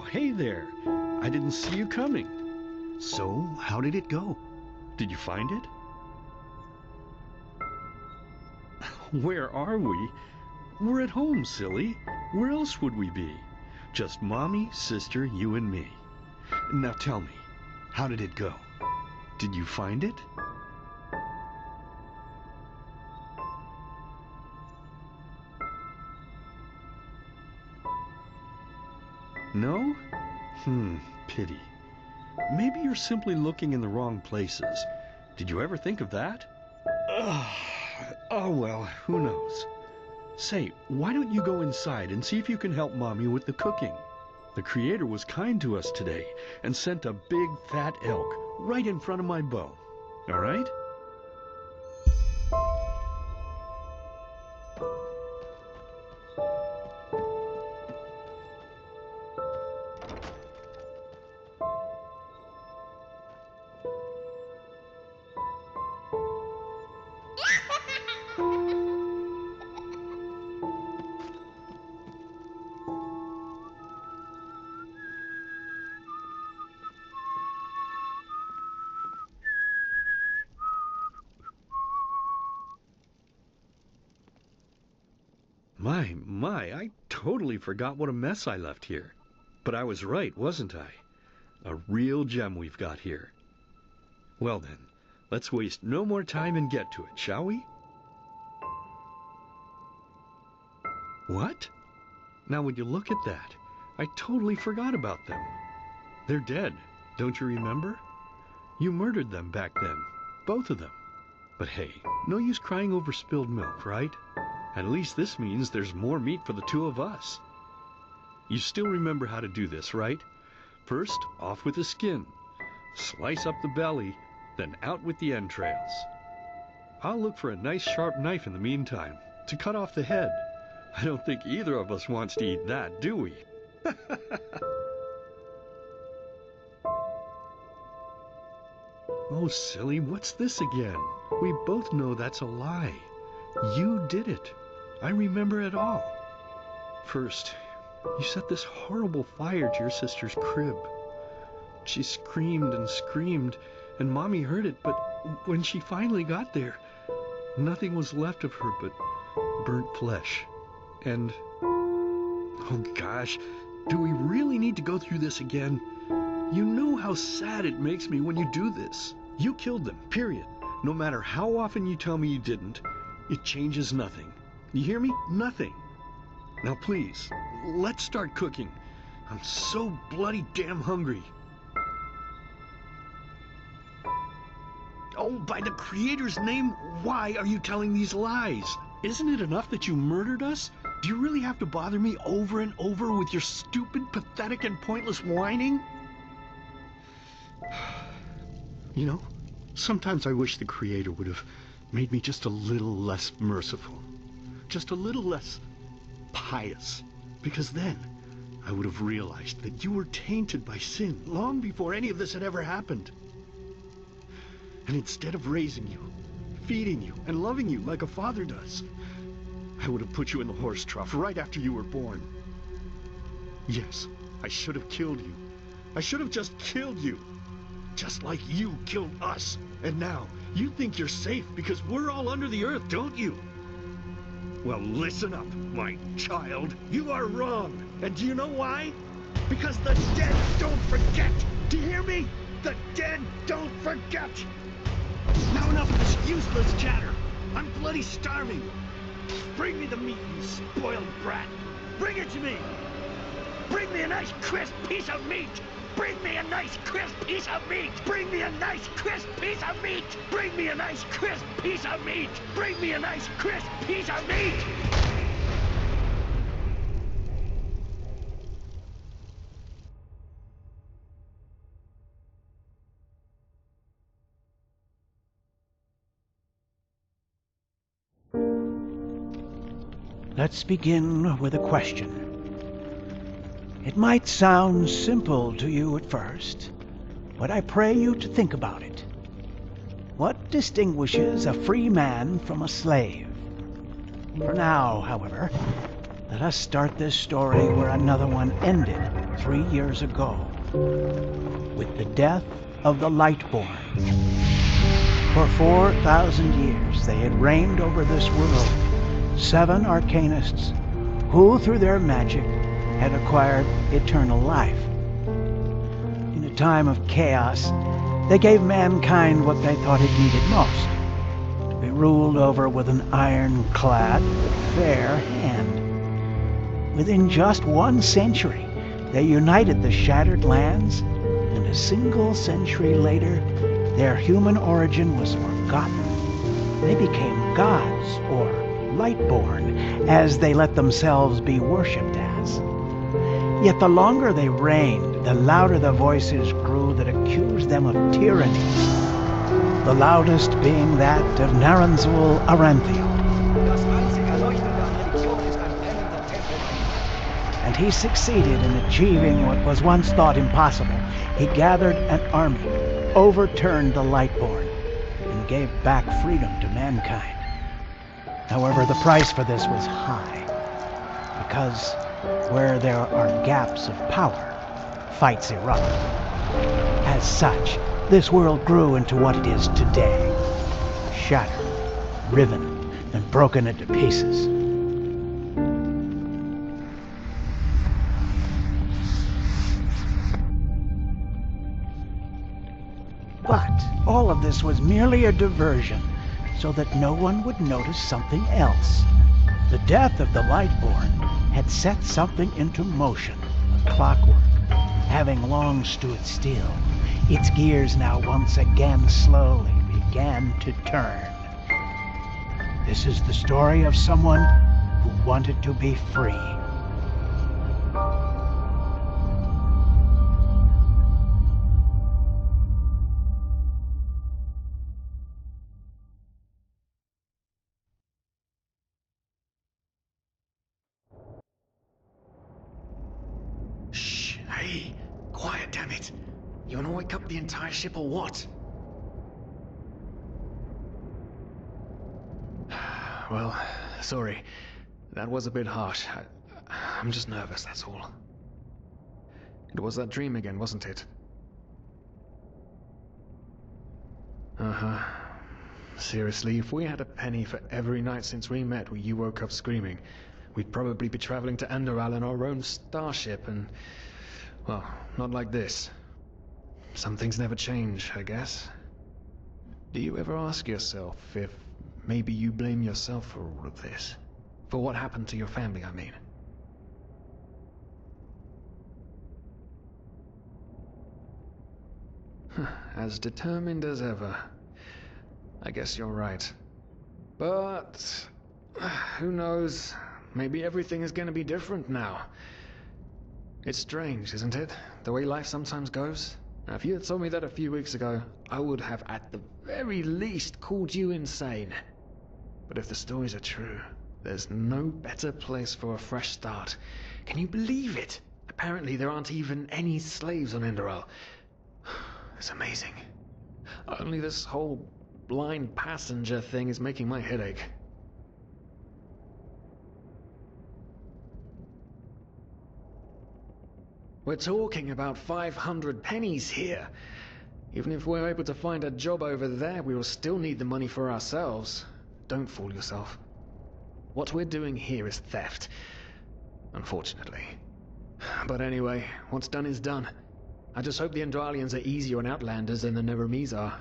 hey there. I didn't see you coming. So, how did it go? Did you find it? Where are we? We're at home, silly. Where else would we be? Just Mommy, sister, you and me. Now tell me, how did it go? Did you find it? No? Pity. Maybe you're simply looking in the wrong places. Did you ever think of that? Oh well, who knows? Say, why don't you go inside and see if you can help Mommy with the cooking? The Creator was kind to us today and sent a big fat elk right in front of my bow. All right? My, I totally forgot what a mess I left here. But I was right, wasn't I? A real gem we've got here. Well then, let's waste no more time and get to it, shall we? What? Now would you look at that? I totally forgot about them. They're dead, don't you remember? You murdered them back then, both of them. But hey, no use crying over spilled milk, right? At least this means there's more meat for the two of us. You still remember how to do this, right? First, off with the skin. Slice up the belly, then out with the entrails. I'll look for a nice sharp knife in the meantime, to cut off the head. I don't think either of us wants to eat that, do we? Oh, silly, what's this again? We both know that's a lie. You did it. I remember it all. First, you set this horrible fire to your sister's crib. She screamed and screamed, and Mommy heard it, but when she finally got there, nothing was left of her but burnt flesh. And, oh gosh, do we really need to go through this again? You know how sad it makes me when you do this. You killed them, period. No matter how often you tell me you didn't, it changes nothing. You hear me? Nothing. Now please, let's start cooking. I'm so bloody damn hungry. Oh, by the Creator's name, why are you telling these lies? Isn't it enough that you murdered us? Do you really have to bother me over and over with your stupid, pathetic, and pointless whining? You know, sometimes I wish the Creator would have made me just a little less merciful. Just a little less pious. Because then I would have realized that you were tainted by sin long before any of this had ever happened. And instead of raising you, feeding you, and loving you like a father does, I would have put you in the horse trough right after you were born. Yes, I should have killed you. I should have just killed you. Just like you killed us. And now, you think you're safe because we're all under the earth, don't you? Well, listen up, my child. You are wrong. And do you know why? Because the dead don't forget. Do you hear me? The dead don't forget. Now enough of this useless chatter. I'm bloody starving. Bring me the meat, you spoiled brat. Bring it to me. Bring me a nice crisp piece of meat. Bring me a nice crisp piece of meat! Bring me a nice crisp piece of meat! Bring me a nice crisp piece of meat! Bring me a nice crisp piece of meat! Let's begin with a question. It might sound simple to you at first, but I pray you to think about it. What distinguishes a free man from a slave? For now, however, let us start this story where another one ended. 3 years ago, with the death of the Lightborn. For 4,000 years they had reigned over this world, 7 arcanists who, through their magic, had acquired eternal life. In a time of chaos, they gave mankind what they thought it needed most, to be ruled over with an ironclad, fair hand. Within just 1 century, they united the shattered lands, and a single century later, their human origin was forgotten. They became gods, or Lightborn, as they let themselves be worshipped as. Yet the longer they reigned, the louder the voices grew that accused them of tyranny, the loudest being that of Naranzul Aranthiel. And he succeeded in achieving what was once thought impossible. He gathered an army, overturned the Lightborn, and gave back freedom to mankind. However, the price for this was high, because where there are gaps of power, fights erupt. As such, this world grew into what it is today, shattered, riven, and broken into pieces. But all of this was merely a diversion, so that no one would notice something else. The death of the Lightborn had set something into motion, a clockwork, having long stood still. Its gears now once again slowly began to turn. This is the story of someone who wanted to be free. Shh, hey, quiet, damn it. You wanna wake up the entire ship or what? Well, sorry. That was a bit harsh. I'm just nervous, that's all. It was that dream again, wasn't it? Uh-huh. Seriously, if we had a penny for every night since we met where you woke up screaming, we'd probably be traveling to Enderal in our own starship and... well, not like this. Some things never change, I guess. Do you ever ask yourself if maybe you blame yourself for all of this? For what happened to your family, I mean? As determined as ever. I guess you're right. But... who knows? Maybe everything is going to be different now. It's strange, isn't it? The way life sometimes goes. Now, if you had told me that a few weeks ago, I would have at the very least called you insane. But if the stories are true, there's no better place for a fresh start. Can you believe it? Apparently there aren't even any slaves on Enderal. It's amazing. Only this whole blind passenger thing is making my head ache. We're talking about 500 pennies here. Even if we're able to find a job over there, we will still need the money for ourselves. Don't fool yourself. What we're doing here is theft. Unfortunately. But anyway, what's done is done. I just hope the Endralians are easier on Outlanders than the Neremes are.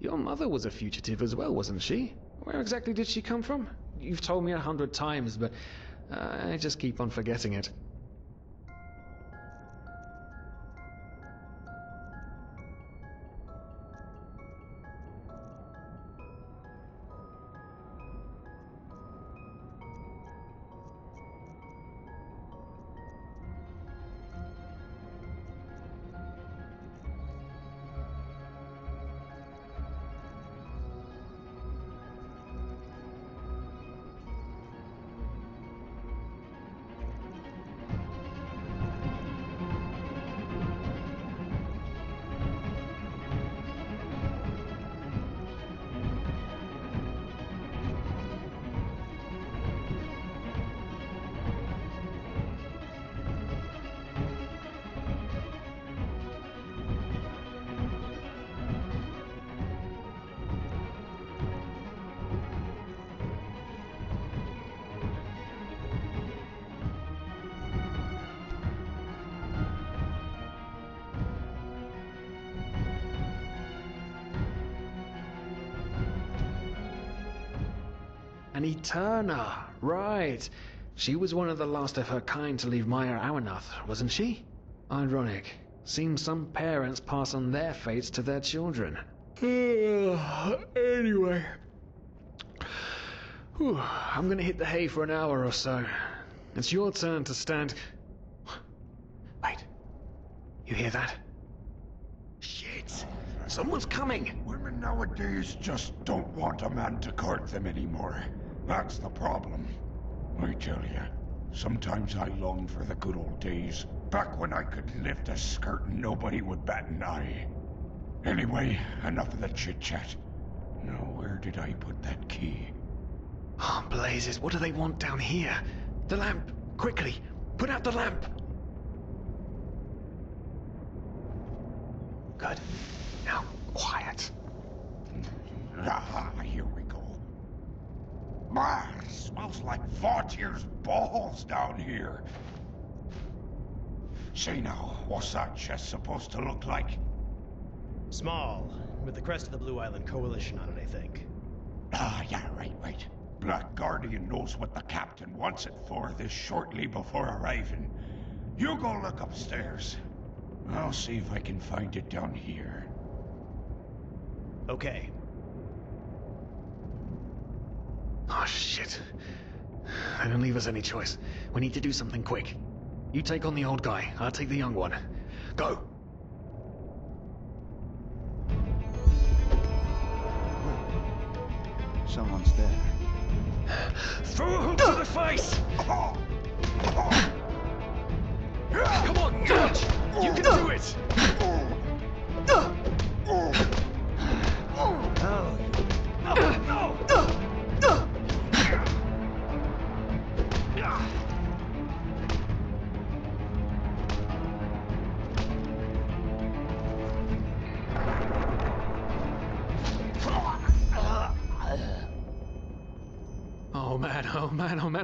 Your mother was a fugitive as well, wasn't she? Where exactly did she come from? You've told me 100 times, but I just keep on forgetting it. An Eterna, right. She was one of the last of her kind to leave Maya Awanath, wasn't she? Ironic. Seems some parents pass on their fates to their children. Anyway. Whew, I'm gonna hit the hay for an hour or so. It's your turn to stand... Wait. You hear that? Shit. Someone's coming! Women nowadays just don't want a man to court them anymore. That's the problem. I tell you, sometimes I long for the good old days, back when I could lift a skirt and nobody would bat an eye. Anyway, enough of the chit-chat. Now, where did I put that key? Oh, blazes, what do they want down here? The lamp! Quickly! Put out the lamp! Good. Now, quiet. Ah, here we go. Ah, smells like Vaughtier's balls down here. Say now, what's that chest supposed to look like? Small, with the crest of the Blue Island Coalition on it, I think. Ah, yeah, right. Black Guardian knows what the captain wants it for this shortly before arriving. You go look upstairs. I'll see if I can find it down here. Okay. Oh, shit. They don't leave us any choice. We need to do something quick. You take on the old guy, I'll take the young one. Go! Someone's there. Throw him to the face! Come on, dodge! You can do it!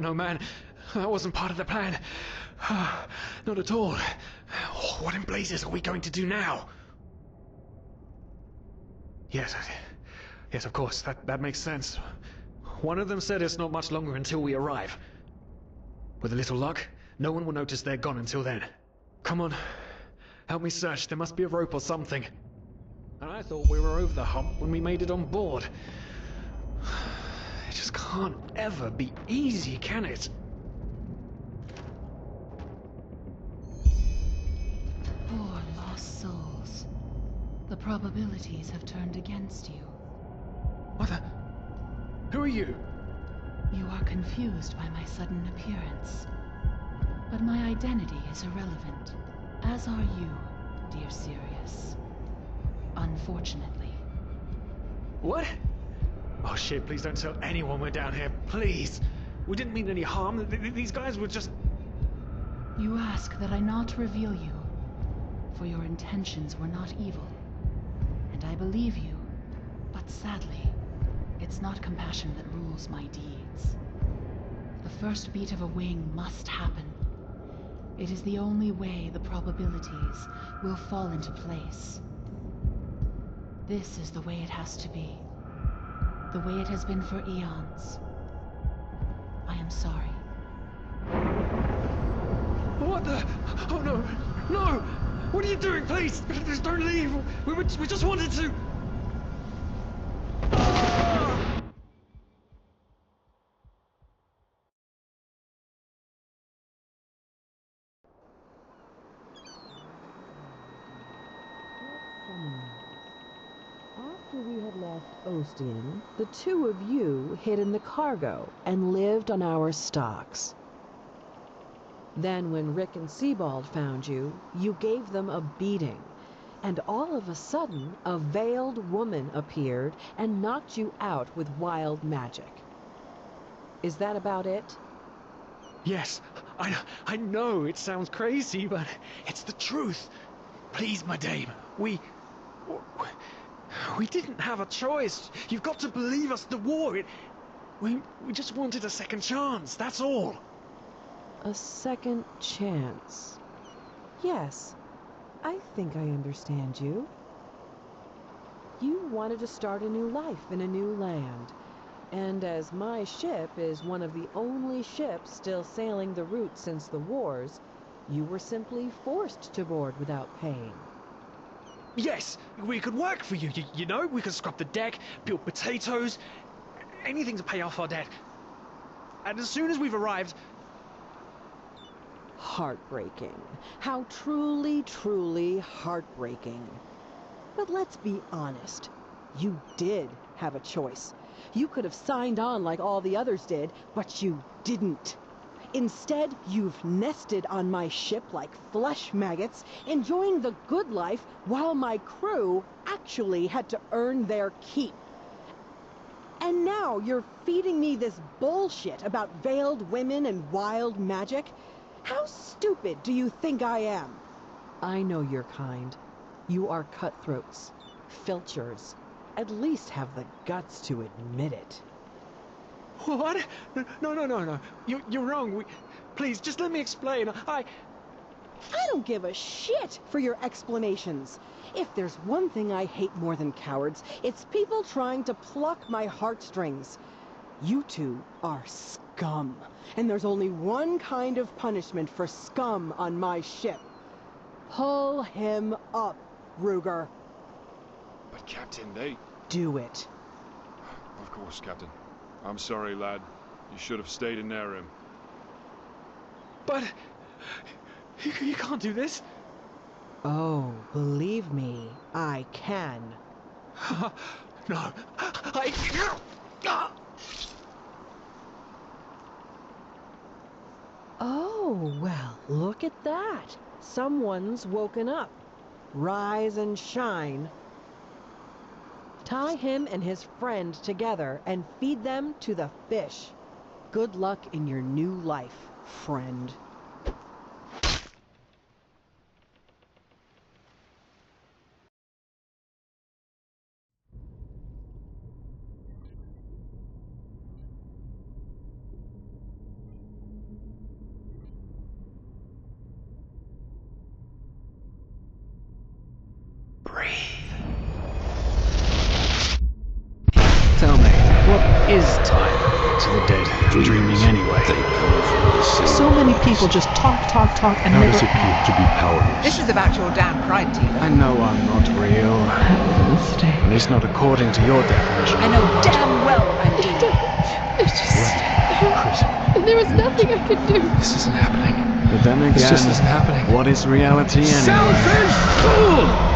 Oh man. That wasn't part of the plan. Not at all. What in blazes are we going to do now? Yes, of course. That makes sense. One of them said it's not much longer until we arrive. With a little luck, no one will notice they're gone until then. Come on. Help me search. There must be a rope or something. And I thought we were over the hump when we made it on board. It just can't ever be easy, can it? Poor lost souls. The probabilities have turned against you. What the... Who are you? You are confused by my sudden appearance. But my identity is irrelevant, as are you, dear Sirius. Unfortunately. What? Oh shit, please don't tell anyone we're down here, please! We didn't mean any harm, these guys were just... You ask that I not reveal you, for your intentions were not evil. And I believe you, but sadly, it's not compassion that rules my deeds. The first beat of a wing must happen. It is the only way the probabilities will fall into place. This is the way it has to be. The way it has been for eons. I am sorry. What the... Oh no! No! What are you doing, please? Please don't leave! We just wanted to... After we had left Ostian, the two of you hid in the cargo and lived on our stocks. Then when Rick and Sebald found you, you gave them a beating. And all of a sudden, a veiled woman appeared and knocked you out with wild magic. Is that about it? Yes, I know it sounds crazy, but it's the truth. Please, my dame, we didn't have a choice. You've got to believe us, the war, we just wanted a second chance, that's all. A second chance. Yes, I think I understand you. You wanted to start a new life in a new land. And as my ship is one of the only ships still sailing the route since the wars, you were simply forced to board without paying. Yes, we could work for you, you know? We could scrub the deck, peel potatoes, anything to pay off our debt. And as soon as we've arrived... Heartbreaking. How truly, truly heartbreaking. But let's be honest. You did have a choice. You could have signed on like all the others did, but you didn't. Instead, you've nested on my ship like flesh maggots, enjoying the good life while my crew actually had to earn their keep. And now you're feeding me this bullshit about veiled women and wild magic? How stupid do you think I am? I know your kind. You are cutthroats, filchers. At least have the guts to admit it. What? No. You're wrong. Please, just let me explain. I don't give a shit for your explanations. If there's one thing I hate more than cowards, it's people trying to pluck my heartstrings. You two are scum, and there's only one kind of punishment for scum on my ship. Pull him up, Ruger. But Captain, they... Do it. Of course, Captain. I'm sorry, lad. You should have stayed in their room. But... You can't do this. Oh, believe me, I can. No. Oh, well, look at that. Someone's woken up. Rise and shine. Tie him and his friend together and feed them to the fish. Good luck in your new life, friend. Tell me, what is time to the dead? Dreaming anyway. So many people just talk, and How never does it feel to be powerless? This is about your damn pride, Tina. I know I'm not real. At least not according to your definition. I know damn well I'm Tina. There's just... There was nothing I could do. This isn't happening. But then again, This just isn't happening. what is reality anyway? Selfish fool!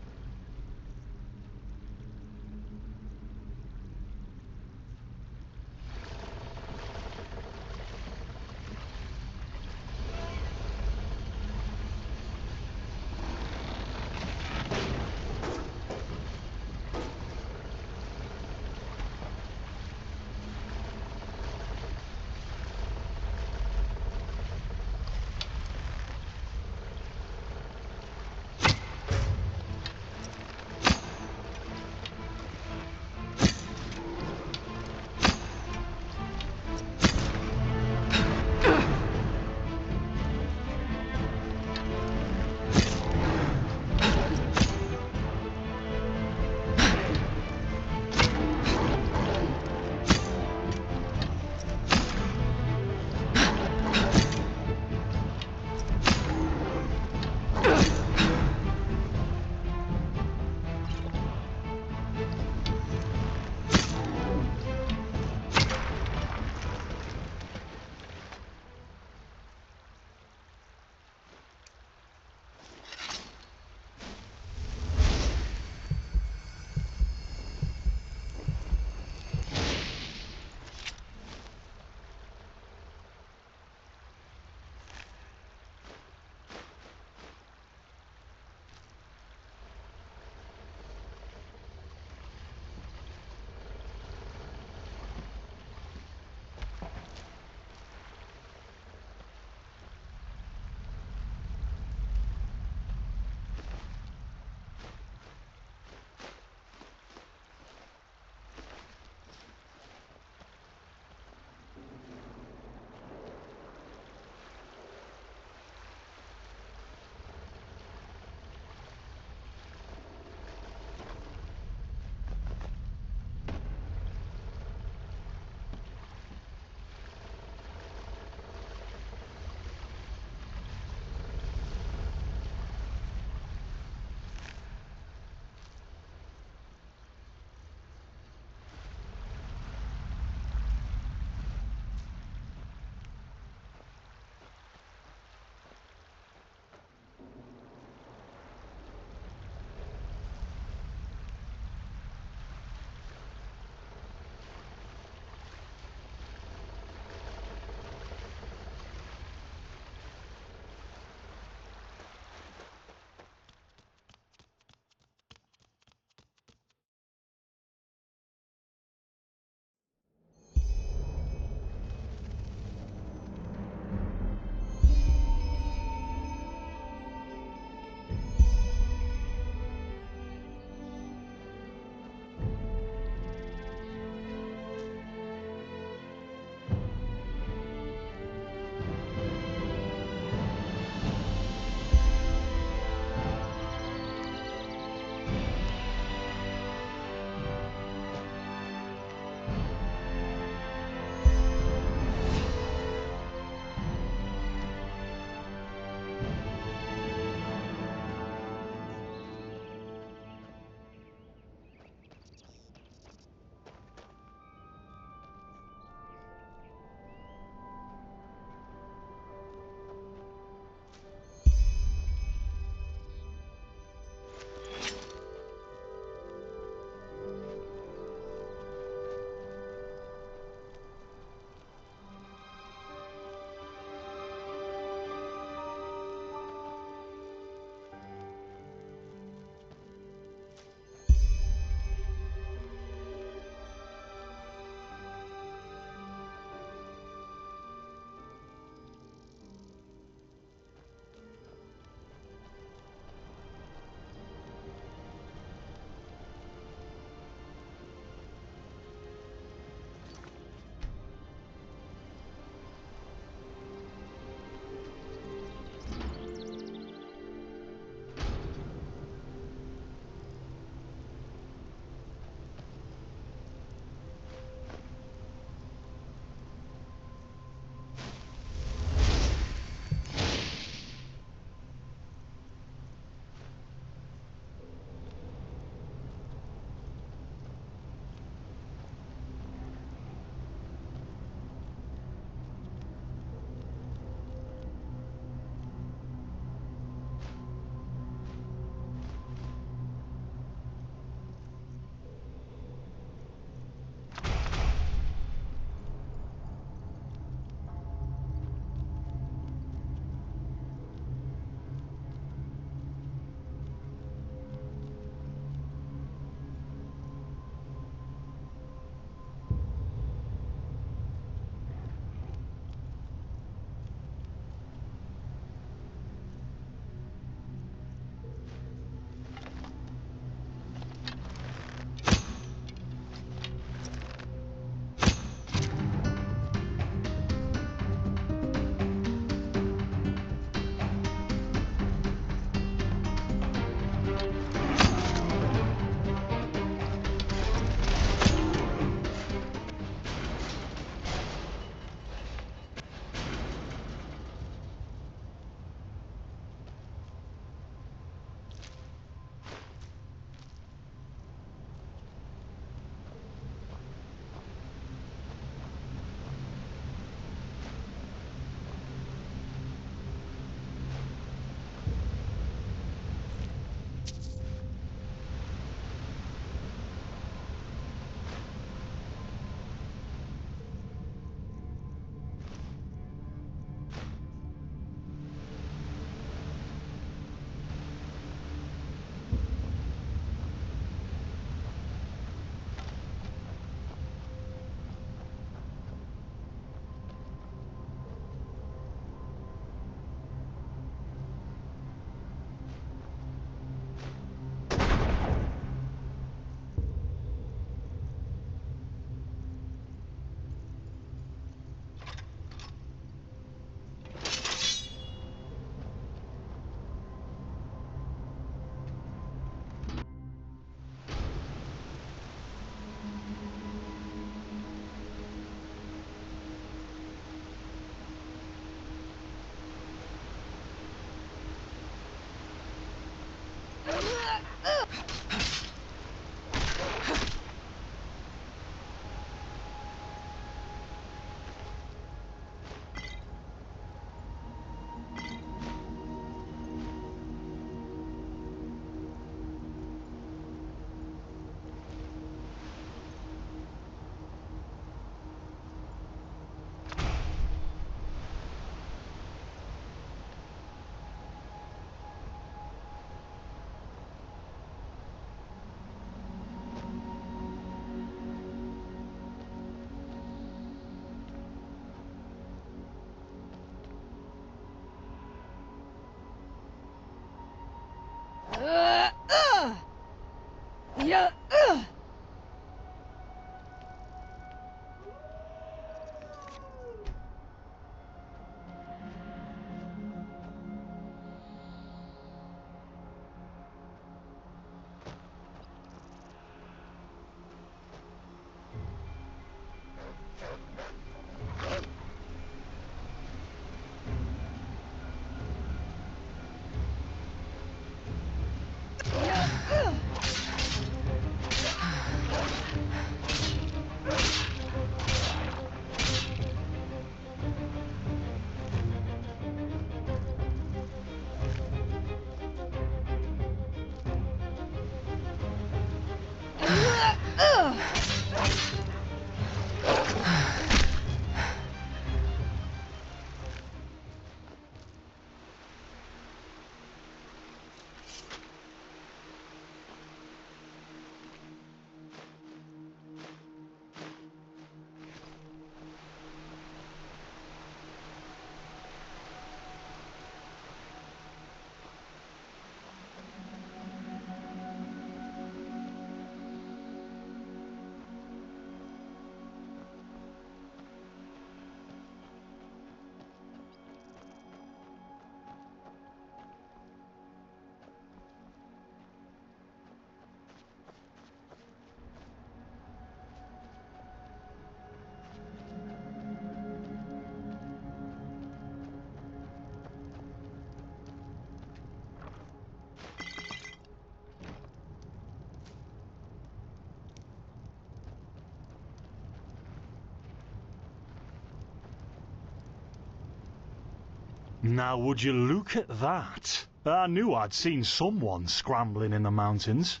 Now would you look at that? I knew I'd seen someone scrambling in the mountains.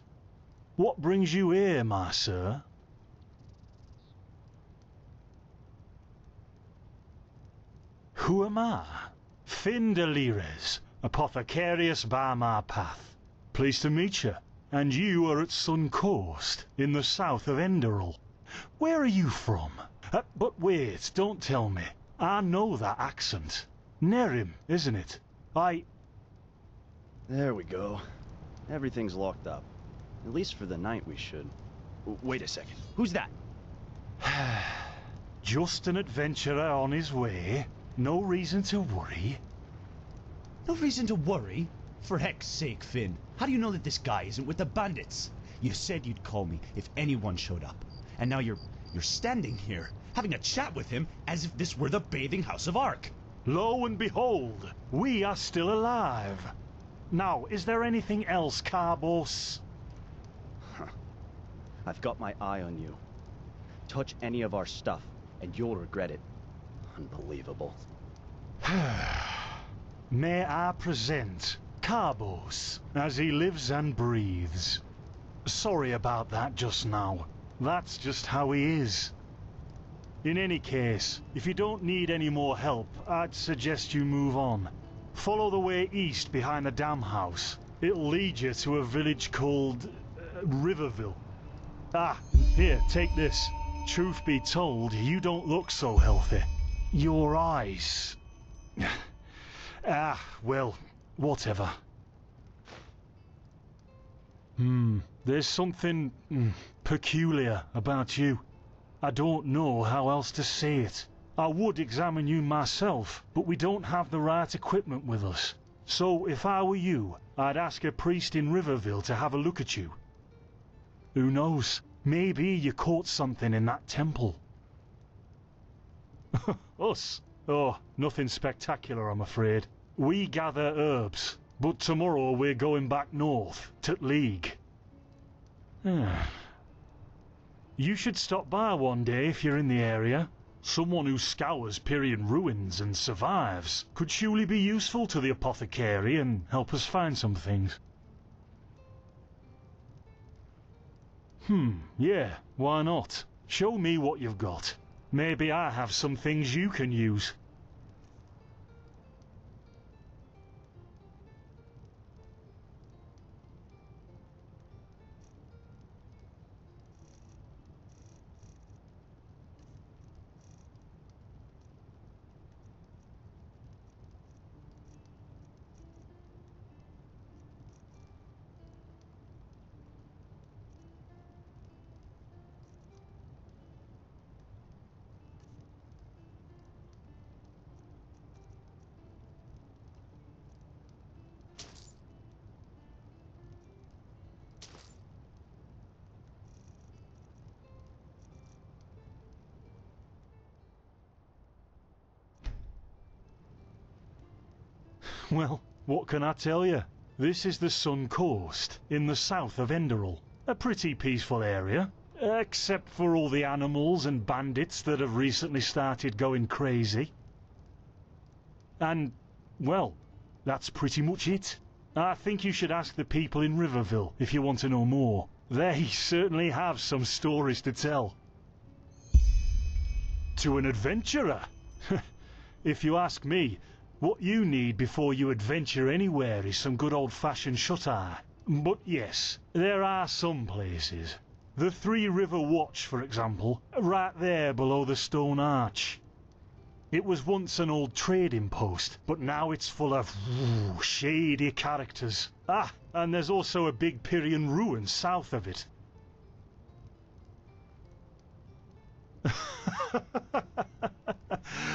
What brings you here, my sir? Who am I? Finn de Lires, apothecarius by my path. Pleased to meet you. And you are at Sun Coast, in the south of Enderal. Where are you from? But wait, don't tell me. I know that accent. Nerim, isn't it? There we go. Everything's locked up. At least for the night we should. Wait a second. Who's that? Just an adventurer on his way. No reason to worry. No reason to worry? For heck's sake, Finn. How do you know that this guy isn't with the bandits? You said you'd call me if anyone showed up. And now you're standing here, having a chat with him as if this were the bathing house of Ark. Lo and behold, we are still alive. Now, is there anything else, Carbos? I've got my eye on you. Touch any of our stuff, and you'll regret it. Unbelievable. May I present Carbos, as he lives and breathes. Sorry about that just now. That's just how he is. In any case, if you don't need any more help, I'd suggest you move on. Follow the way east behind the dam house. It'll lead you to a village called Riverville. Ah, here, take this. Truth be told, you don't look so healthy. Your eyes... well, whatever. There's something peculiar about you. I don't know how else to say it. I would examine you myself, but we don't have the right equipment with us. So if I were you, I'd ask a priest in Riverville to have a look at you. Who knows? Maybe you caught something in that temple. Us? Oh, nothing spectacular, I'm afraid. We gather herbs, but tomorrow we're going back north, to League. You should stop by one day if you're in the area. Someone who scours Pyrian ruins and survives could surely be useful to the apothecary and help us find some things. Yeah, why not? Show me what you've got. Maybe I have some things you can use. Well, what can I tell you? This is the Sun Coast, in the south of Enderal. A pretty peaceful area, except for all the animals and bandits that have recently started going crazy. And, well, that's pretty much it. I think you should ask the people in Riverville if you want to know more. They certainly have some stories to tell. To an adventurer? If you ask me, what you need before you adventure anywhere is some good old-fashioned shut-eye. But yes, there are some places. The Three River Watch, for example, right there below the stone arch. It was once an old trading post, but now it's full of shady characters. Ah, and there's also a big Pyrian ruin south of it.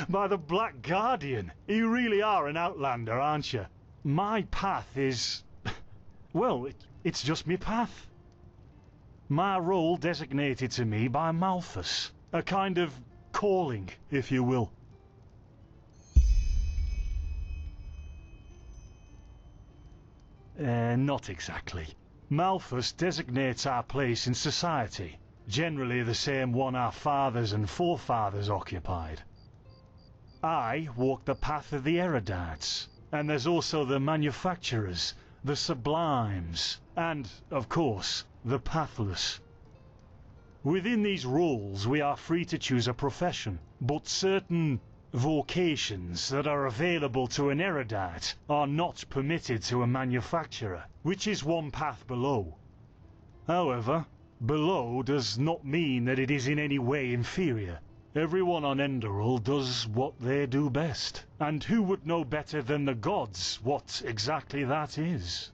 By the Black Guardian, you really are an outlander, aren't you? My path is... well, it's just me path. My role designated to me by Malthus. A kind of calling, if you will. Not exactly. Malthus designates our place in society. Generally the same one our fathers and forefathers occupied. I walk the path of the erudites, and there's also the manufacturers, the sublimes, and, of course, the pathless. Within these roles we are free to choose a profession, but certain vocations that are available to an erudite are not permitted to a manufacturer, which is one path below. However, below does not mean that it is in any way inferior. Everyone on Enderal does what they do best, and who would know better than the gods what exactly that is?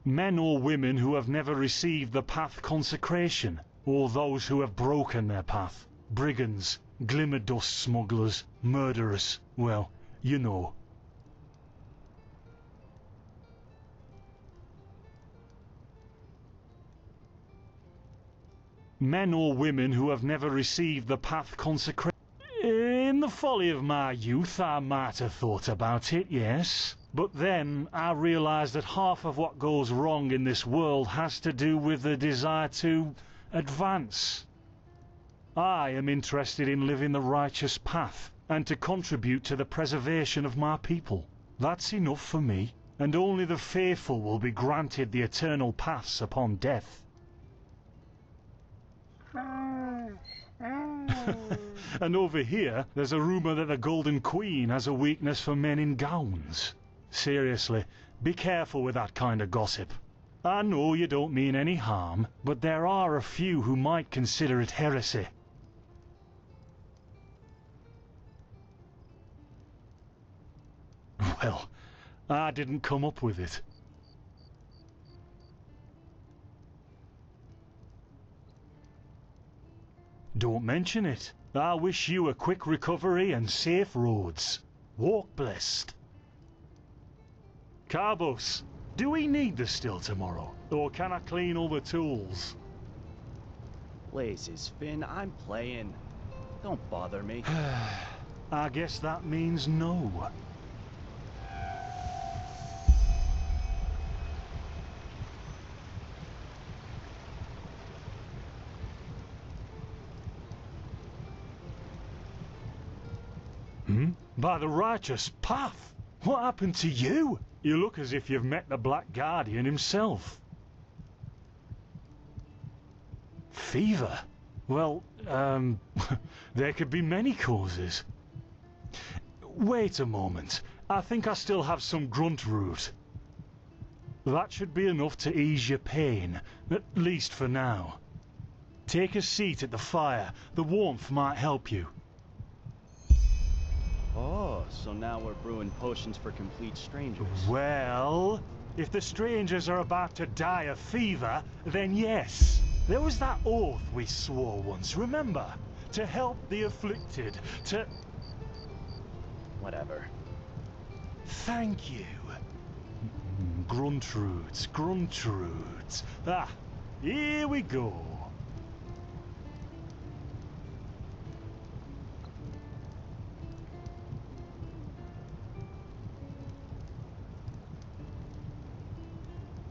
Men or women who have never received the path consecration, or those who have broken their path. Brigands, glimmer dust smugglers, murderers, well, you know. Men or women who have never received the path consecration. In the folly of my youth I might have thought about it, yes. But then I realised that half of what goes wrong in this world has to do with the desire to advance. I am interested in living the righteous path, and to contribute to the preservation of my people. That's enough for me, and only the faithful will be granted the eternal paths upon death. And over here, there's a rumour that the Golden Queen has a weakness for men in gowns. Seriously, be careful with that kind of gossip. I know you don't mean any harm, but there are a few who might consider it heresy. Well, I didn't come up with it. Don't mention it. I wish you a quick recovery and safe roads. Walk blessed. Carbos, do we need the still tomorrow? Or can I clean all the tools? Blazes, Finn, I'm playing. Don't bother me. I guess that means no. By the righteous path? What happened to you? You look as if you've met the Black Guardian himself. Fever? Well, there could be many causes. Wait a moment. I think I still have some grunt root. That should be enough to ease your pain, at least for now. Take a seat at the fire. The warmth might help you. Oh, so now we're brewing potions for complete strangers. Well, if the strangers are about to die of fever, then yes. There was that oath we swore once, remember? To help the afflicted, to... Whatever. Thank you. Gruntroots, gruntroots. Ah, here we go.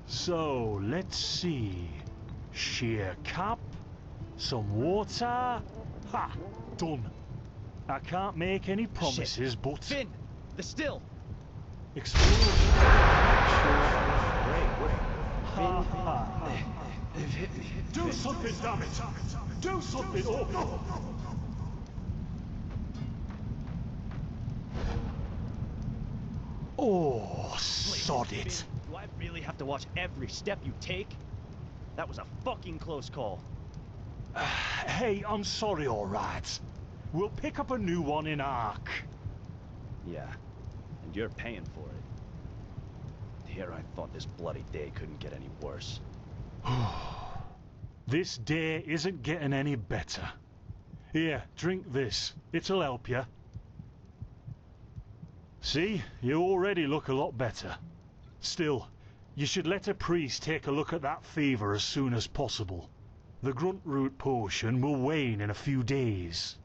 So, let's see. Sheer cup, some water. Ha! Done. I can't make any promises, Shit. but... Finn! The still! Explosion. Wait. Ha ha. Do something, damn it! Do something! Oh, no! Oh, sod it! Do I really have to watch every step you take? That was a fucking close call. Hey, I'm sorry, alright. We'll pick up a new one in Ark. Yeah, and you're paying for it. Here I thought this bloody day couldn't get any worse. This day isn't getting any better. Here, drink this. It'll help you. See, you already look a lot better. Still, you should let a priest take a look at that fever as soon as possible. The grunt root potion will wane in a few days.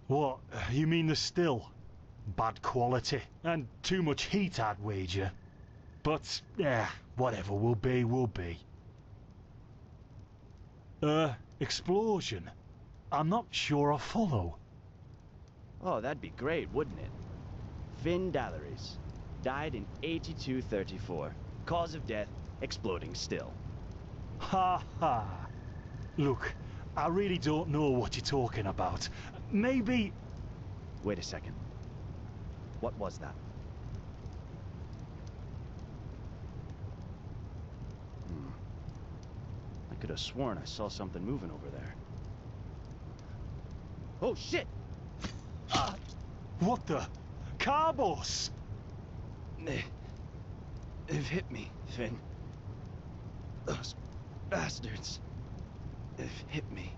What, you mean the still? Bad quality, and too much heat, I'd wager. But, whatever will be, will be. Explosion? I'm not sure I follow. Oh, that'd be great, wouldn't it? Finn Dalleries. Died in 8234. Cause of death, exploding still. Ha ha. Look, I really don't know what you're talking about. Maybe... Wait a second. What was that? I could have sworn I saw something moving over there. Oh, shit! What the? Carbos! They've hit me, Finn. Those bastards. They've hit me.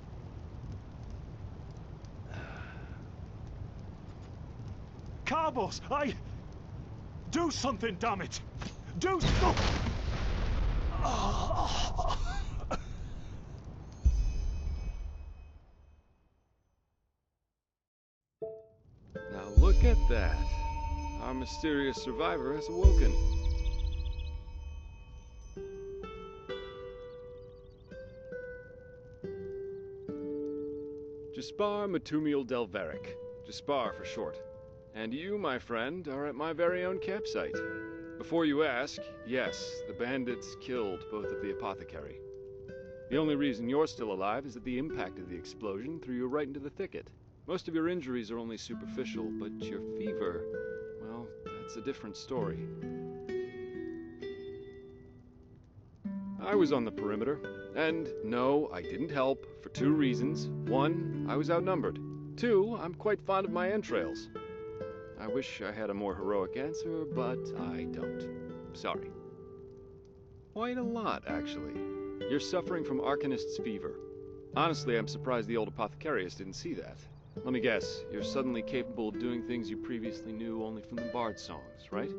Carbos, do something, damn it! Do something! Now look at that. Our mysterious survivor has awoken. Jaspar Matumiel Delveric. Jaspar for short. And you, my friend, are at my very own campsite. Before you ask, yes, the bandits killed both of the apothecary. The only reason you're still alive is that the impact of the explosion threw you right into the thicket. Most of your injuries are only superficial, but your fever, well, that's a different story. I was on the perimeter, and no, I didn't help, for two reasons. One, I was outnumbered. Two, I'm quite fond of my entrails. I wish I had a more heroic answer, but I don't. Sorry. Quite a lot, actually. You're suffering from Arcanist's fever. Honestly, I'm surprised the old apothecarius didn't see that. Let me guess, you're suddenly capable of doing things you previously knew only from the bard songs, right?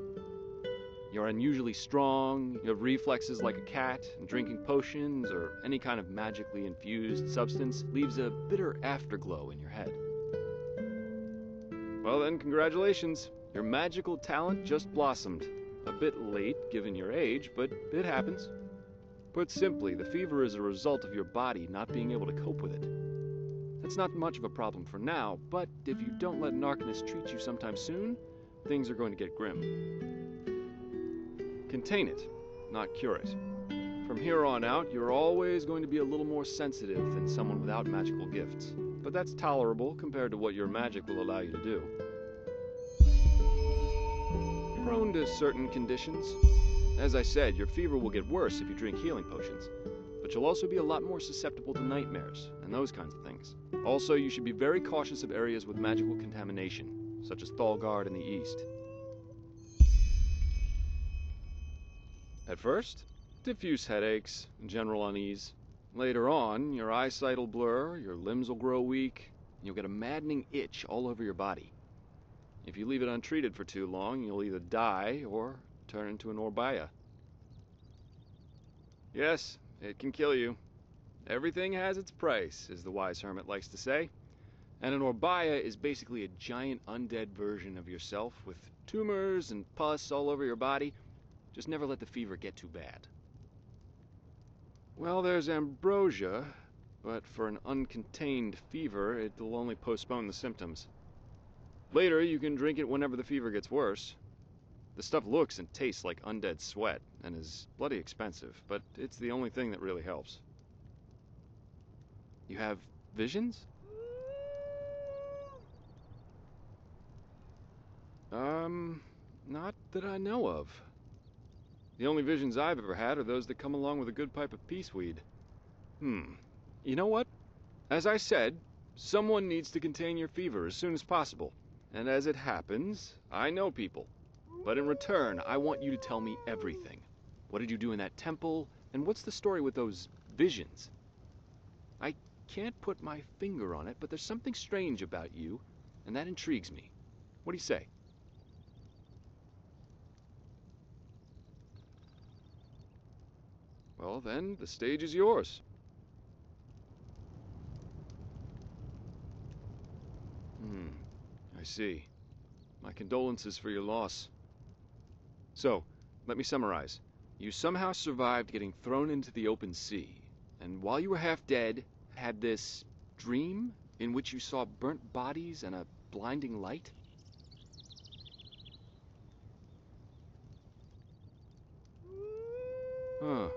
You're unusually strong, you have reflexes like a cat, and drinking potions or any kind of magically infused substance leaves a bitter afterglow in your head. Well then, congratulations. Your magical talent just blossomed. A bit late, given your age, but it happens. Put simply, the fever is a result of your body not being able to cope with it. That's not much of a problem for now, but if you don't let an Arcanist treat you sometime soon, things are going to get grim. Contain it, not cure it. From here on out, you're always going to be a little more sensitive than someone without magical gifts. But that's tolerable compared to what your magic will allow you to do. Prone to certain conditions. As I said, your fever will get worse if you drink healing potions. But you'll also be a lot more susceptible to nightmares and those kinds of things. Also, you should be very cautious of areas with magical contamination, such as Thalgard in the east. At first, diffuse headaches and general unease. Later on, your eyesight will blur, your limbs will grow weak, and you'll get a maddening itch all over your body. If you leave it untreated for too long, you'll either die or turn into an Orbaya. Yes, it can kill you. Everything has its price, as the wise hermit likes to say. And an Orbaya is basically a giant undead version of yourself with tumors and pus all over your body. Just never let the fever get too bad. Well, there's ambrosia, but for an uncontained fever, it'll only postpone the symptoms. Later, you can drink it whenever the fever gets worse. The stuff looks and tastes like undead sweat, and is bloody expensive, but it's the only thing that really helps. You have visions? Not that I know of. The only visions I've ever had are those that come along with a good pipe of peaceweed. You know what? As I said, someone needs to contain your fever as soon as possible. And as it happens, I know people. But in return, I want you to tell me everything. What did you do in that temple? And what's the story with those visions? I can't put my finger on it, but there's something strange about you, and that intrigues me. What do you say? Well then, the stage is yours. I see. My condolences for your loss. So, let me summarize. You somehow survived getting thrown into the open sea, and while you were half dead, had this dream in which you saw burnt bodies and a blinding light? Huh.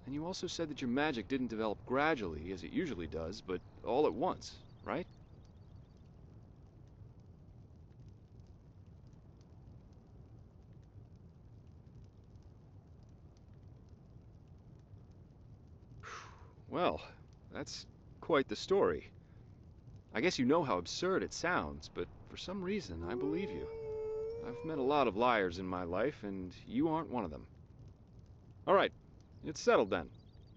And you also said that your magic didn't develop gradually, as it usually does, but all at once, right? Well, that's quite the story. I guess you know how absurd it sounds, but for some reason, I believe you. I've met a lot of liars in my life, and you aren't one of them. All right, it's settled then.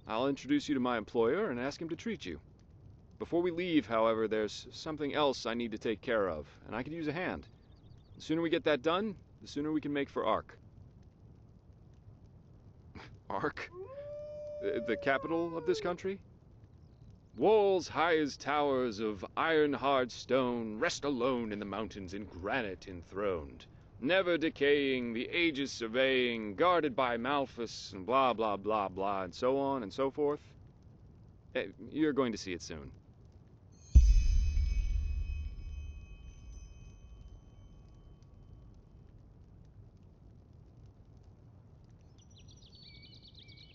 I'll introduce you to my employer and ask him to treat you. Before we leave, however, there's something else I need to take care of, and I could use a hand. The sooner we get that done, the sooner we can make for Ark. Ark? The capital of this country? Walls high as towers of iron-hard stone rest alone in the mountains in granite enthroned, never decaying, the ages surveying, guarded by Malphus, and blah blah blah blah, and so on and so forth. You're going to see it soon.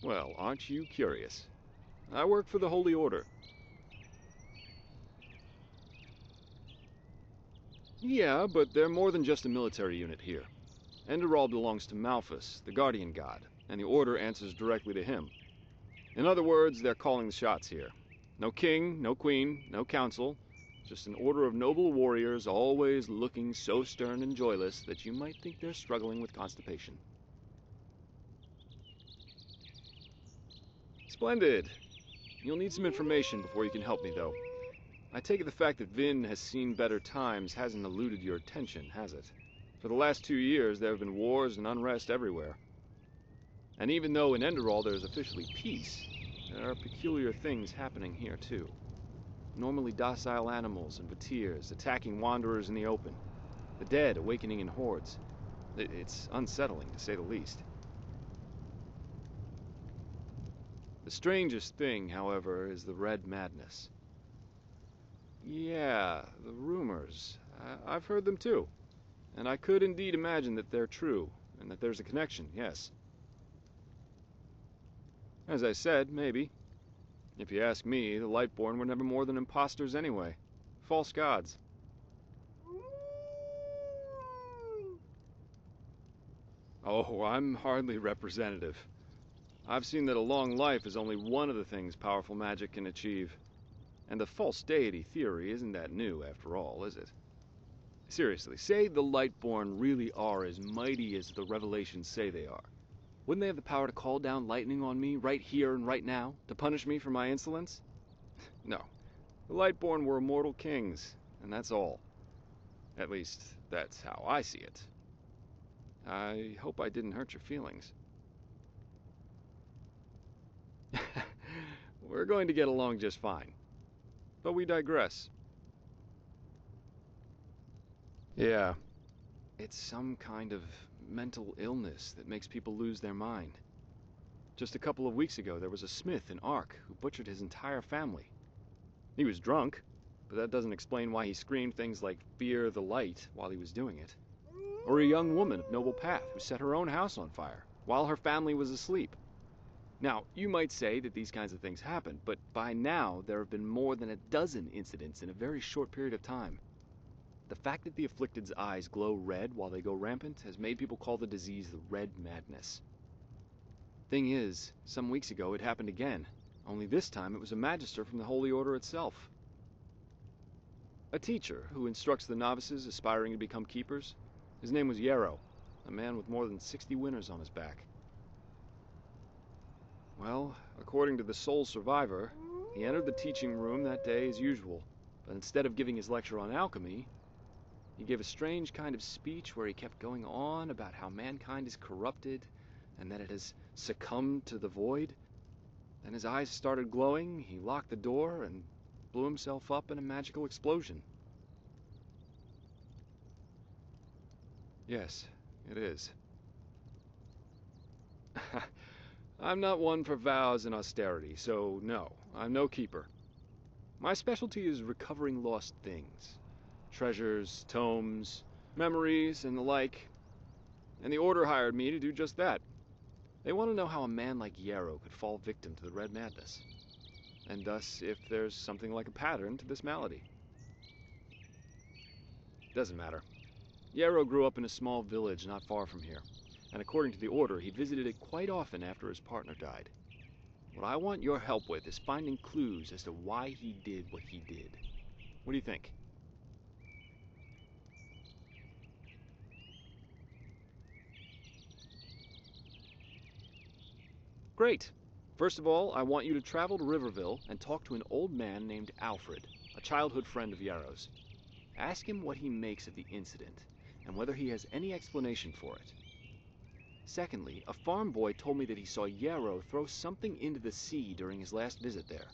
Well, aren't you curious? I work for the Holy Order. Yeah, but they're more than just a military unit here. Enderal belongs to Malphus, the guardian god, and the Order answers directly to him. In other words, they're calling the shots here. No king, no queen, no council, just an order of noble warriors always looking so stern and joyless that you might think they're struggling with constipation. Splendid! You'll need some information before you can help me, though. I take it the fact that Vin has seen better times hasn't eluded your attention, has it? For the last 2 years, there have been wars and unrest everywhere. And even though in Enderal there is officially peace, there are peculiar things happening here, too. Normally docile animals and vatirs attacking wanderers in the open. The dead awakening in hordes. It's unsettling, to say the least. The strangest thing, however, is the Red Madness. Yeah, the rumors. I've heard them too. And I could indeed imagine that they're true, and that there's a connection, yes. As I said, maybe. If you ask me, the Lightborn were never more than imposters anyway. False gods. Oh, I'm hardly representative. I've seen that a long life is only one of the things powerful magic can achieve. And the false deity theory isn't that new, after all, is it? Seriously, say the Lightborn really are as mighty as the revelations say they are. Wouldn't they have the power to call down lightning on me right here and right now, to punish me for my insolence? No. The Lightborn were immortal kings, and that's all. At least, that's how I see it. I hope I didn't hurt your feelings. We're going to get along just fine. But we digress. Yeah. It's some kind of mental illness that makes people lose their mind. Just a couple of weeks ago, there was a smith in Ark who butchered his entire family. He was drunk, but that doesn't explain why he screamed things like "Fear the light" while he was doing it. Or a young woman of noble path who set her own house on fire while her family was asleep. Now, you might say that these kinds of things happen, but by now there have been more than a dozen incidents in a very short period of time. The fact that the afflicted's eyes glow red while they go rampant has made people call the disease the Red Madness. Thing is, some weeks ago it happened again, only this time it was a magister from the Holy Order itself. A teacher who instructs the novices aspiring to become keepers. His name was Yarrow, a man with more than 60 winters on his back. Well, according to the sole survivor, he entered the teaching room that day as usual, but instead of giving his lecture on alchemy, he gave a strange kind of speech where he kept going on about how mankind is corrupted and that it has succumbed to the void. Then his eyes started glowing, he locked the door, and blew himself up in a magical explosion. Yes, it is. I'm not one for vows and austerity, so no, I'm no keeper. My specialty is recovering lost things. Treasures, tomes, memories, and the like. And the Order hired me to do just that. They want to know how a man like Yarrow could fall victim to the Red Madness. And thus, if there's something like a pattern to this malady. Doesn't matter. Yarrow grew up in a small village not far from here, and according to the Order, he visited it quite often after his partner died. What I want your help with is finding clues as to why he did what he did. What do you think? Great. First of all, I want you to travel to Riverville and talk to an old man named Alfred, a childhood friend of Yarrow's. Ask him what he makes of the incident, and whether he has any explanation for it. Secondly, a farm boy told me that he saw Yarrow throw something into the sea during his last visit there.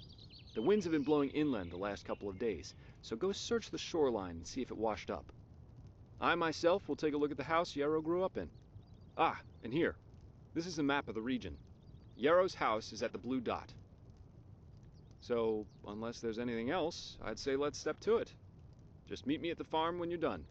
The winds have been blowing inland the last couple of days, so go search the shoreline and see if it washed up. I myself will take a look at the house Yarrow grew up in. Ah, and here. This is a map of the region. Yarrow's house is at the blue dot. So, unless there's anything else, I'd say let's step to it. Just meet me at the farm when you're done.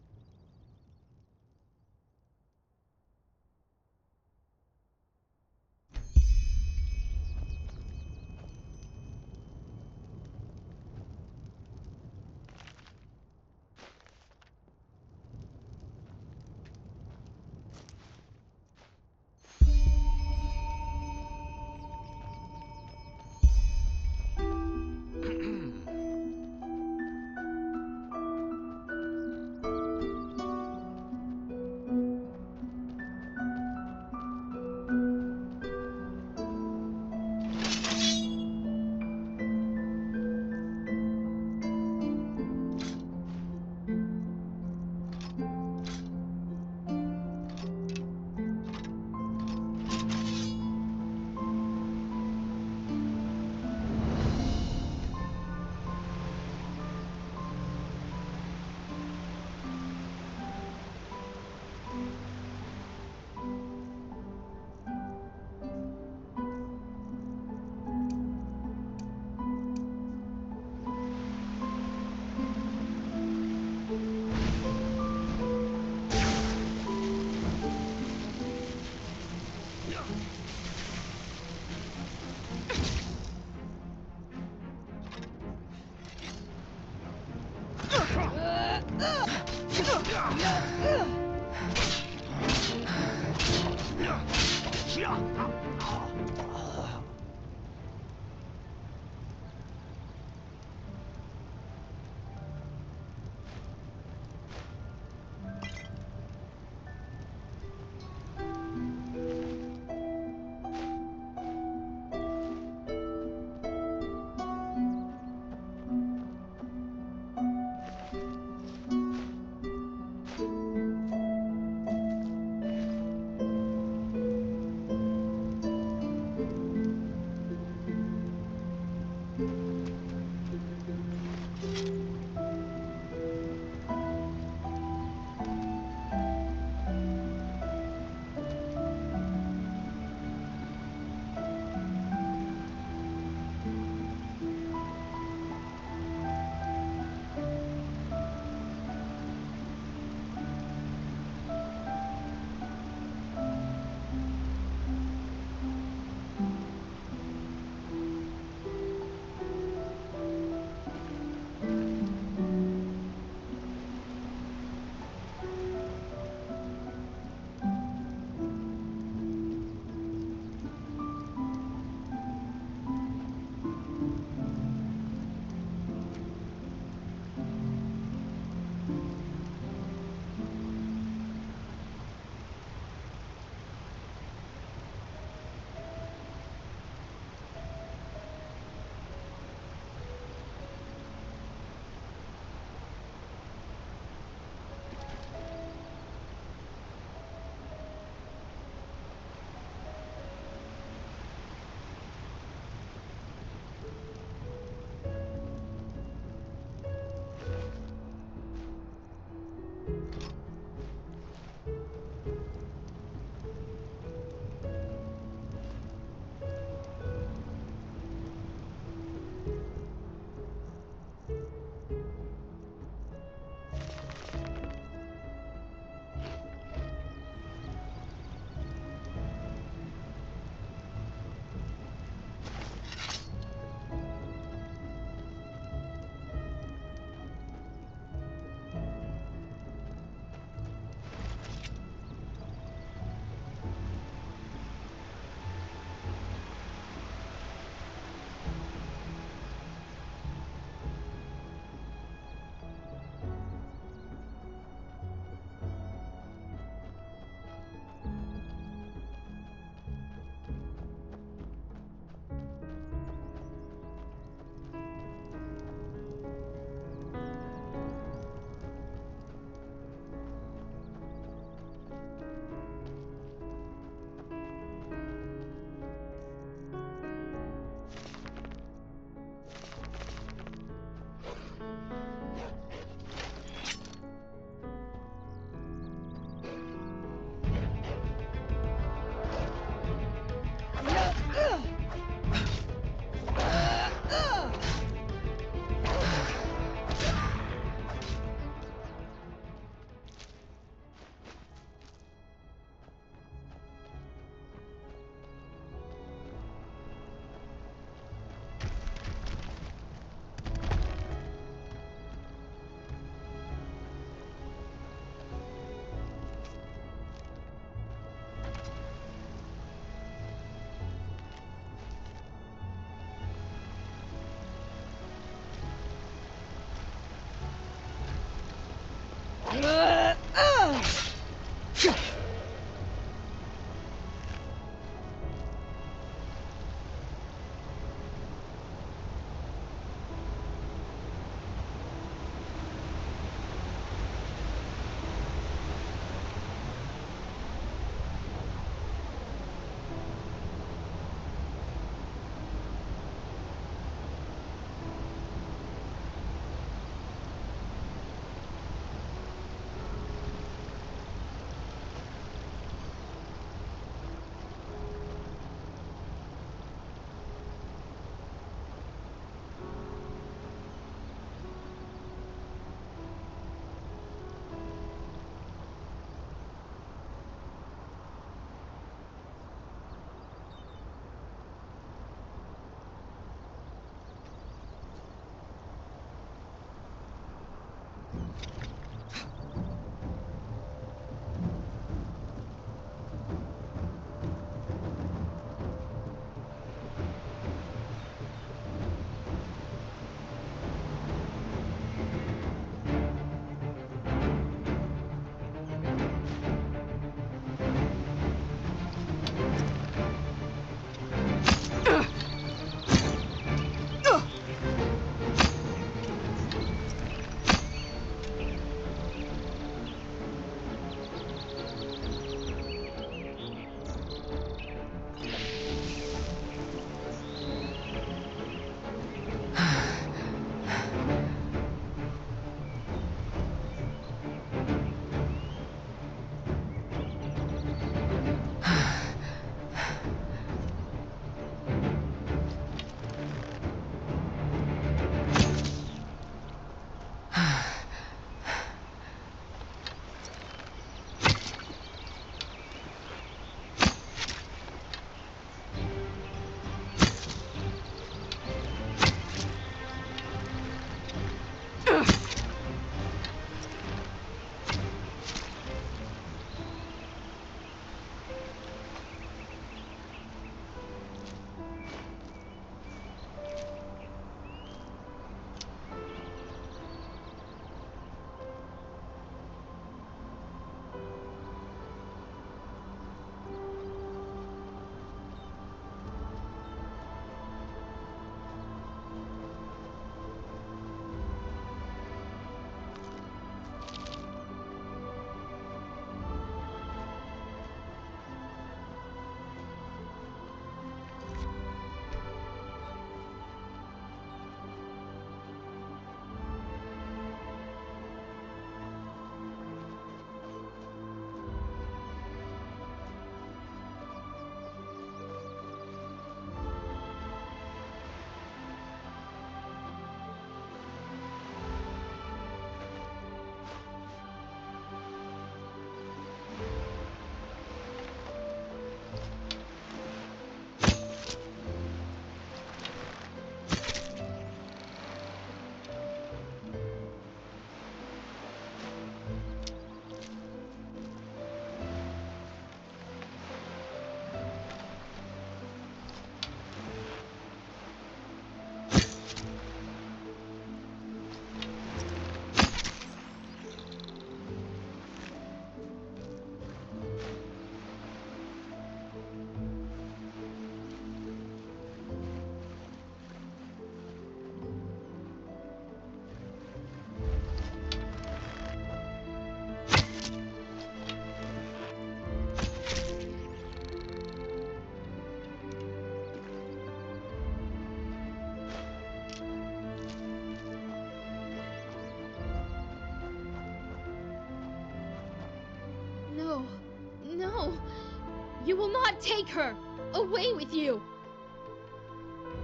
not take her! Away with you!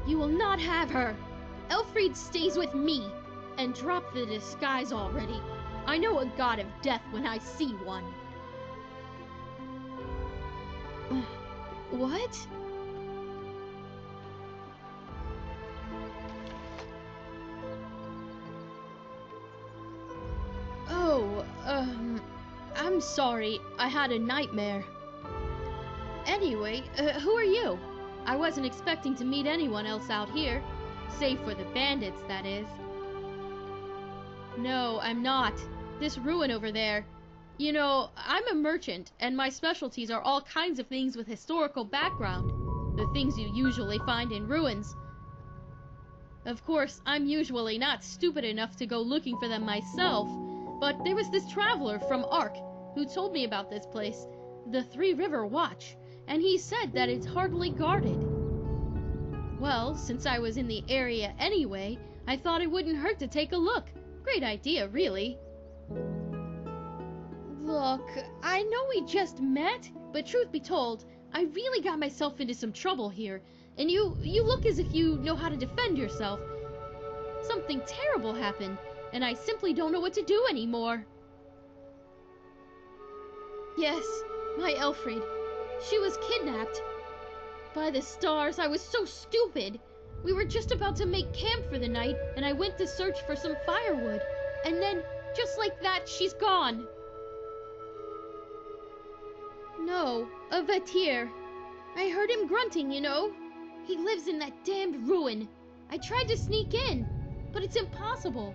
You will not have her! Elfried stays with me! And drop the disguise already. I know a god of death when I see one. What? Oh, I'm sorry. I had a nightmare. Anyway, who are you? I wasn't expecting to meet anyone else out here. Save for the bandits, that is. No, I'm not. This ruin over there. You know, I'm a merchant, and my specialties are all kinds of things with historical background. The things you usually find in ruins. Of course, I'm usually not stupid enough to go looking for them myself, but there was this traveler from Ark who told me about this place, the Three River Watch, and he said that it's hardly guarded. Well, since I was in the area anyway, I thought it wouldn't hurt to take a look. Great idea, really. Look, I know we just met, but truth be told, I really got myself into some trouble here, and you look as if you know how to defend yourself. Something terrible happened, and I simply don't know what to do anymore. Yes, my Elfried. She was kidnapped. By the stars, I was so stupid. We were just about to make camp for the night, and I went to search for some firewood. And then, just like that, she's gone. No, a Vatir. I heard him grunting, you know. He lives in that damned ruin. I tried to sneak in, but it's impossible.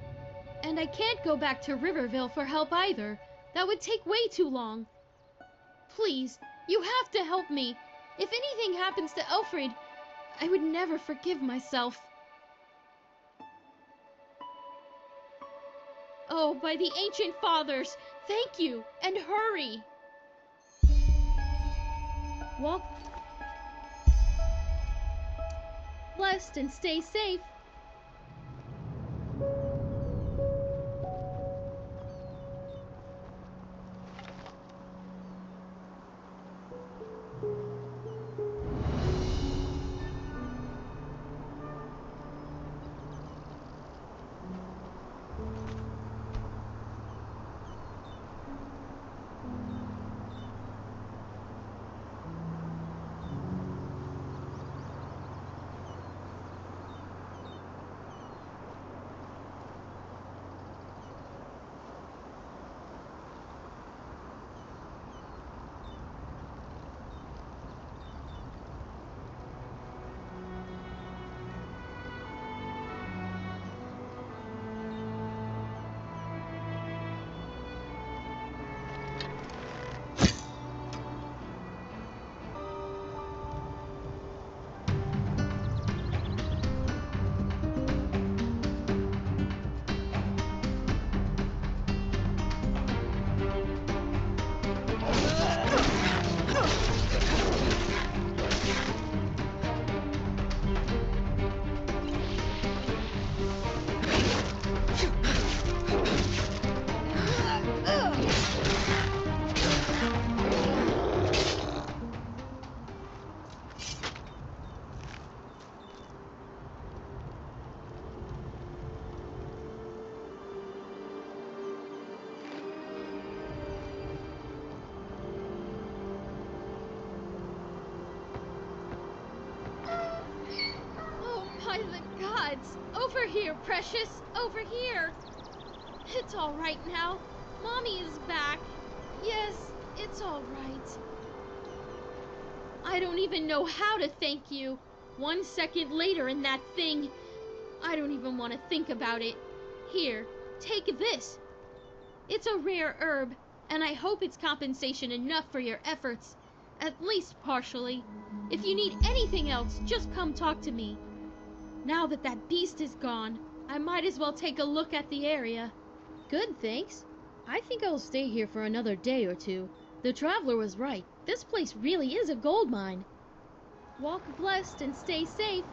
And I can't go back to Riverville for help either. That would take way too long. Please, you have to help me. If anything happens to Elfried, I would never forgive myself. Oh, by the ancient fathers, thank you, and hurry! Walk blessed and stay safe. By the gods! Over here, precious! Over here! It's all right now. Mommy is back. Yes, it's all right. I don't even know how to thank you. 1 second later in that thing. I don't even want to think about it. Here, take this. It's a rare herb, and I hope it's compensation enough for your efforts. At least partially. If you need anything else, just come talk to me. Now that that beast is gone, I might as well take a look at the area. Good, thanks. I think I'll stay here for another day or two. The traveler was right. This place really is a gold mine. Walk blessed and stay safe.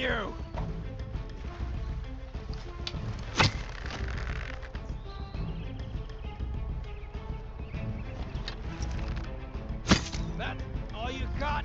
you! That all you got?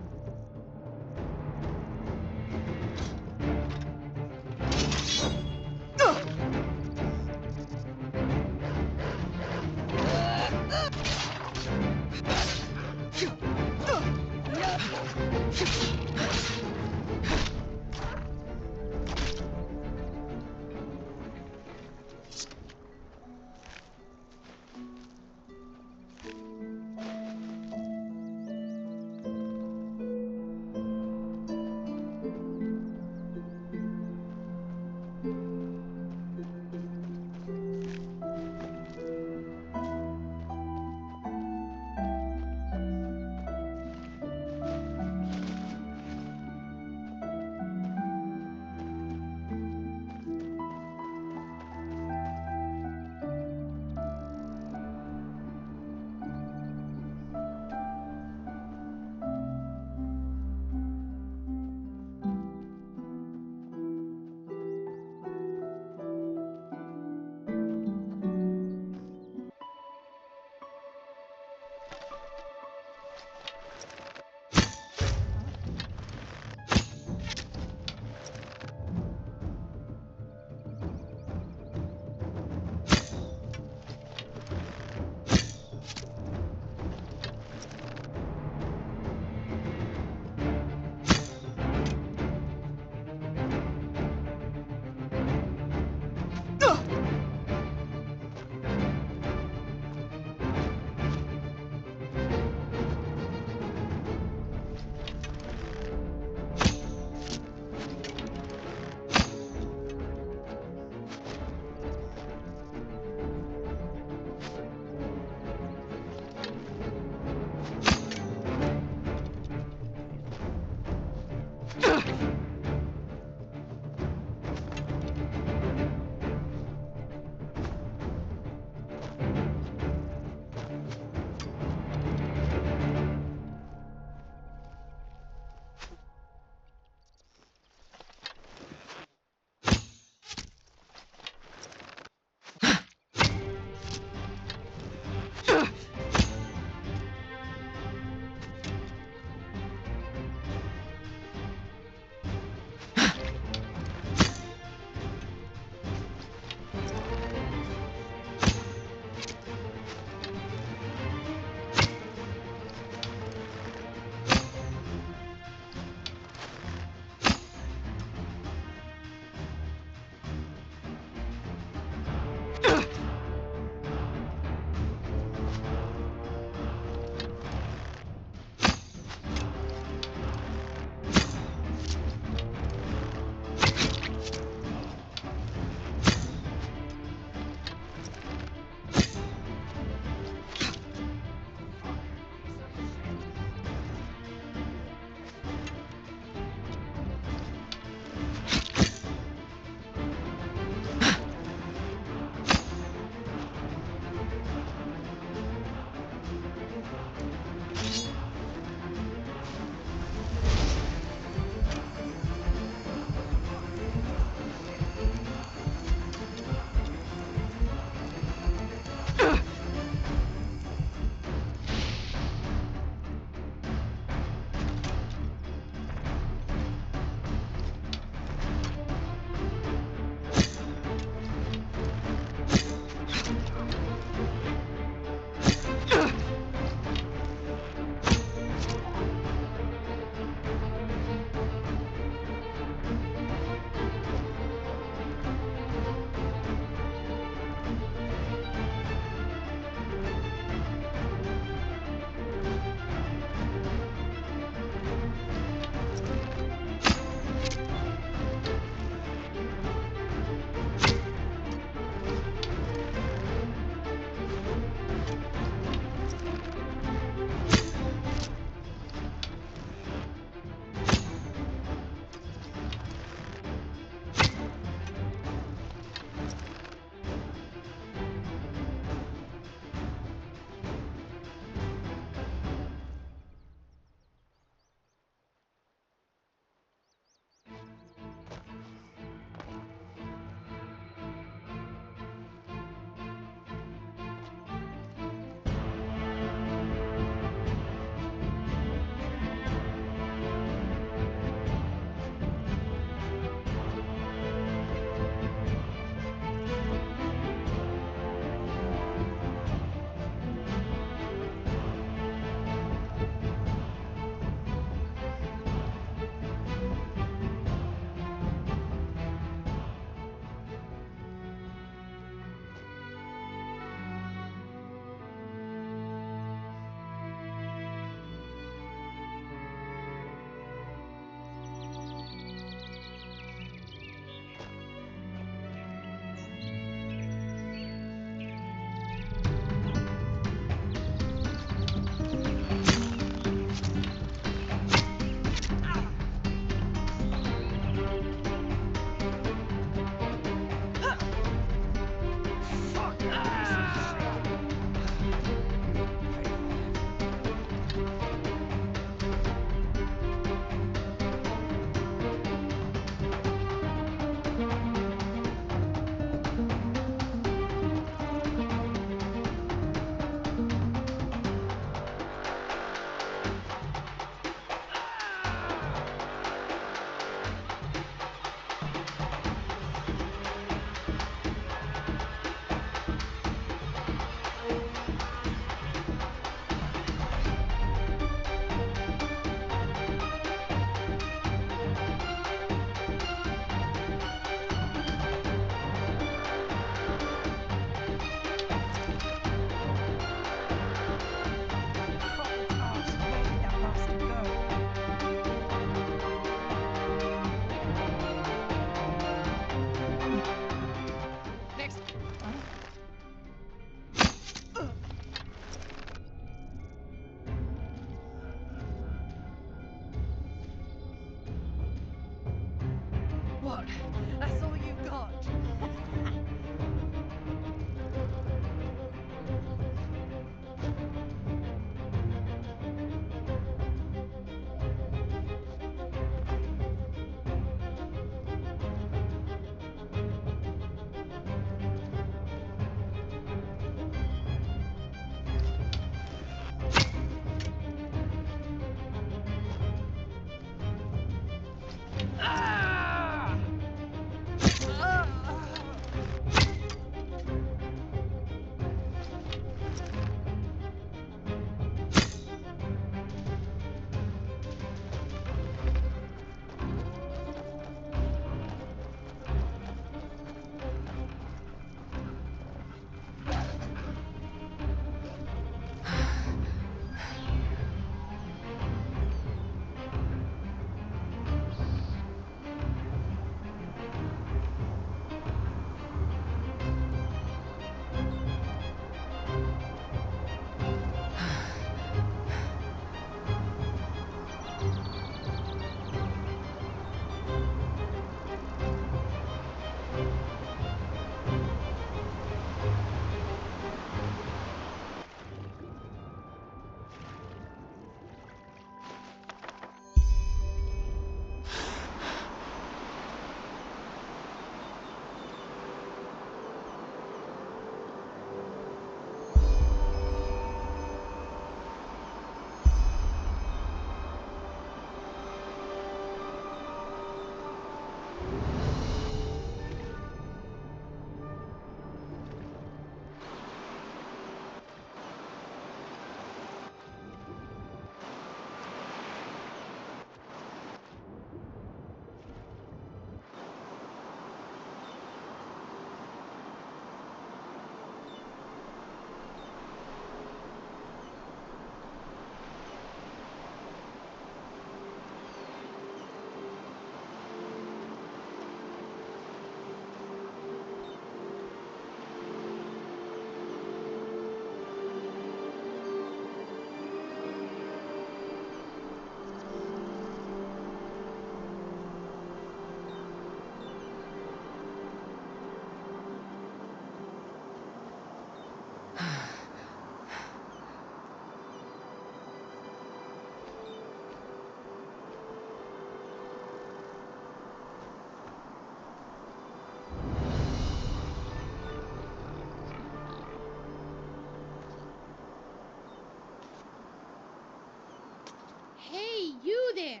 Hey, you there!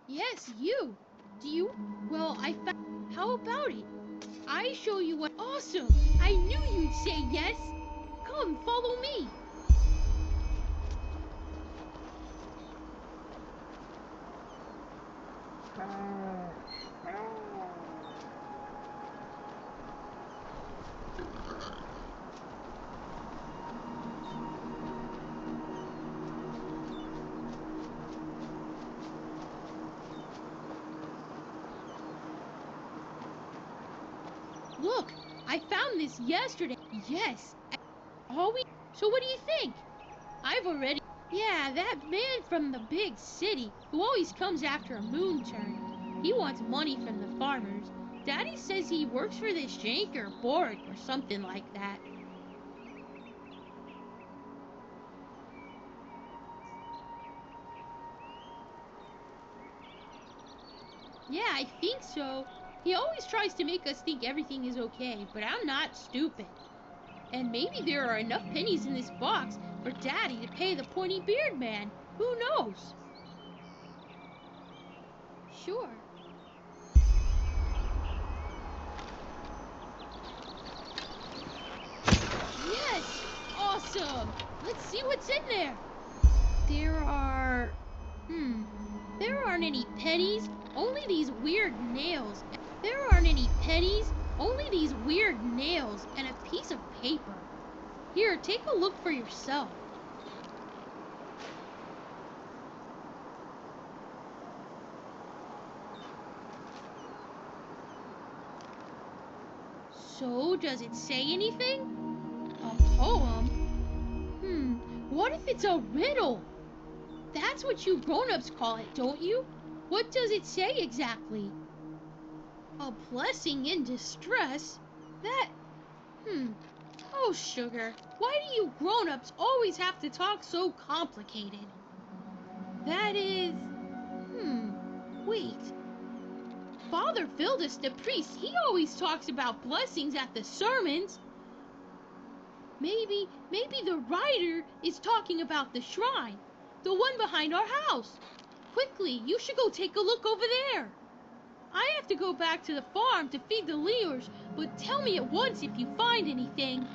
Yes, you! Do you? Well, I found. How about it? I show you what. Awesome! I knew you'd say yes! Come, follow me! Look, I found this yesterday. Yes. Always. So what do you think? I've already. Yeah, that man from the big city who always comes after a moon turn. He wants money from the farmers. Daddy says he works for this janker board or something like that. Yeah, I think so. He always tries to make us think everything is okay, but I'm not stupid. And maybe there are enough pennies in this box for Daddy to pay the pointy beard man. Who knows? Sure. Yes! Awesome! Let's see what's in there. There are... There aren't any pennies, only these weird nails. There aren't any pennies, only these weird nails and a piece of paper. Here, take a look for yourself. So, does it say anything? A poem? What if it's a riddle? That's what you grown-ups call it, don't you? What does it say exactly? A blessing in distress? That... Oh, sugar, why do you grown-ups always have to talk so complicated? That is... Wait. Father Vildas, the priest, he always talks about blessings at the sermons. Maybe the writer is talking about the shrine. The one behind our house. Quickly, you should go take a look over there. I have to go back to the farm to feed the Leers, but tell me at once if you find anything.